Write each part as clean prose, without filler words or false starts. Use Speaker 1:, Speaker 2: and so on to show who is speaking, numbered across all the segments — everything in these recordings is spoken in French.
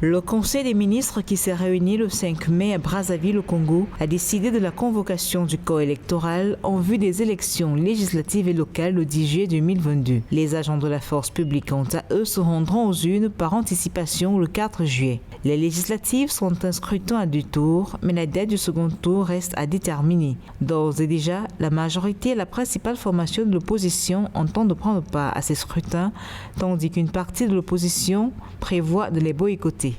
Speaker 1: Le Conseil des ministres qui s'est réuni le 5 mai à Brazzaville au Congo a décidé de la convocation du corps électoral en vue des élections législatives et locales le 10 juillet 2022. Les agents de la force publique, quant à eux, se rendront aux urnes par anticipation le 4 juillet. Les législatives sont un scrutin à 2 tours, mais la date du second tour reste à déterminer. D'ores et déjà, la majorité et la principale formation de l'opposition entendent prendre part à ces scrutins, tandis qu'une partie de l'opposition prévoit de les boycotter.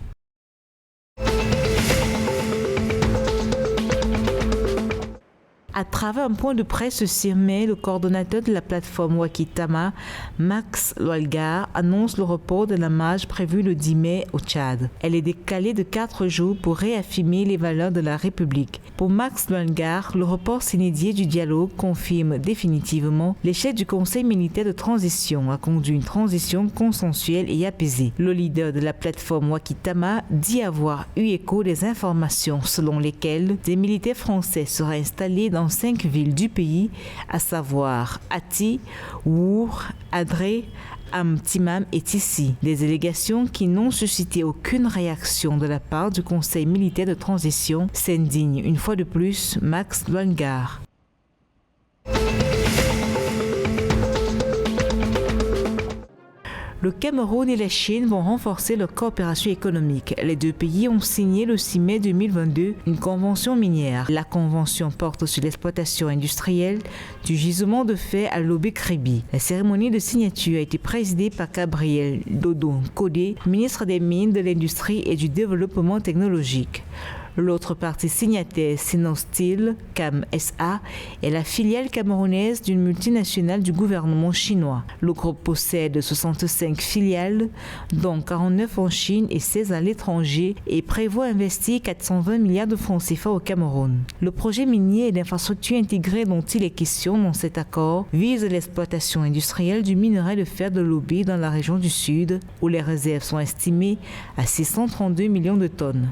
Speaker 1: À travers un point de presse ce 6 mai, le coordonnateur de la plateforme Wakitama, Max Lwalgar, annonce le report de la marche prévue le 10 mai au Tchad. Elle est décalée de 4 jours pour réaffirmer les valeurs de la République. Pour Max Lwalgar, le report inédit du dialogue confirme définitivement l'échec du Conseil militaire de transition a conduit une transition consensuelle et apaisée. Le leader de la plateforme Wakitama dit avoir eu écho des informations selon lesquelles des militaires français seraient installés dans 5 villes du pays, à savoir Ati, Wour, Adré, Amtimam et Tissi. Des délégations qui n'ont suscité aucune réaction de la part du Conseil militaire de transition s'indigne une fois de plus Max Lwalgar. Le Cameroun et la Chine vont renforcer leur coopération économique. Les deux pays ont signé le 6 mai 2022 une convention minière. La convention porte sur l'exploitation industrielle du gisement de fer à Lobé-Kribi. La cérémonie de signature a été présidée par Gabriel Dodon-Kodé, ministre des Mines, de l'Industrie et du Développement technologique. L'autre partie signataire, Sinosteel Cam SA, est la filiale camerounaise d'une multinationale du gouvernement chinois. Le groupe possède 65 filiales, dont 49 en Chine et 16 à l'étranger, et prévoit investir 420 milliards de francs CFA au Cameroun. Le projet minier et d'infrastructure intégrée dont il est question dans cet accord vise l'exploitation industrielle du minerai de fer de Lobé dans la région du Sud, où les réserves sont estimées à 632 millions de tonnes.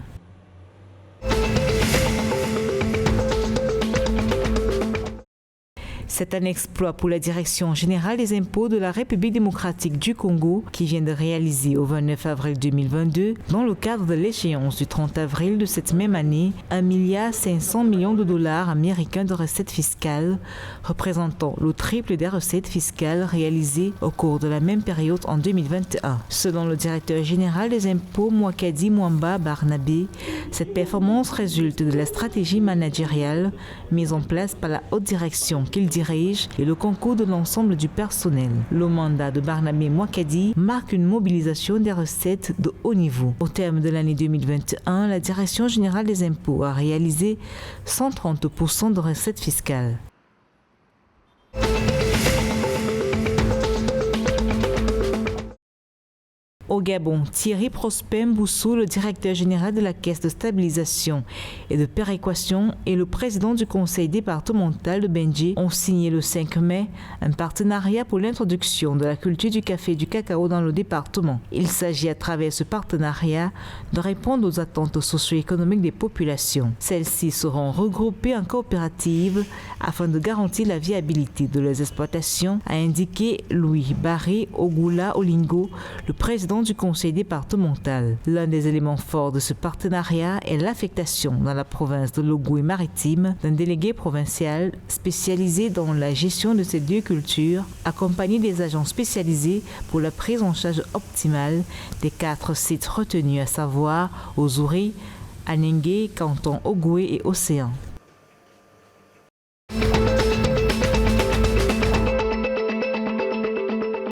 Speaker 1: C'est un exploit pour la Direction générale des impôts de la République démocratique du Congo qui vient de réaliser au 29 avril 2022, dans le cadre de l'échéance du 30 avril de cette même année, 1,5 milliard de dollars américains de recettes fiscales, représentant le triple des recettes fiscales réalisées au cours de la même période en 2021. Selon le directeur général des impôts Mwakadi Mwamba Barnabé, cette performance résulte de la stratégie managériale mise en place par la haute direction qu'il dirige et le concours de l'ensemble du personnel. Le mandat de Barnabé Mwakadi marque une mobilisation des recettes de haut niveau. Au terme de l'année 2021, la Direction générale des impôts a réalisé 130% de recettes fiscales. Au Gabon, Thierry Prosper Mboussou, le directeur général de la Caisse de stabilisation et de péréquation et le président du conseil départemental de Bendji ont signé le 5 mai un partenariat pour l'introduction de la culture du café et du cacao dans le département. Il s'agit à travers ce partenariat de répondre aux attentes socio-économiques des populations. Celles-ci seront regroupées en coopératives afin de garantir la viabilité de leurs exploitations, a indiqué Louis Barré Ogula Olingo, le président du conseil départemental. L'un des éléments forts de ce partenariat est l'affectation dans la province de l'Ogooué-Maritime d'un délégué provincial spécialisé dans la gestion de ces deux cultures, accompagné des agents spécialisés pour la prise en charge optimale des 4 sites retenus, à savoir Ozouri, Anengue, Canton Ogoué et Océan.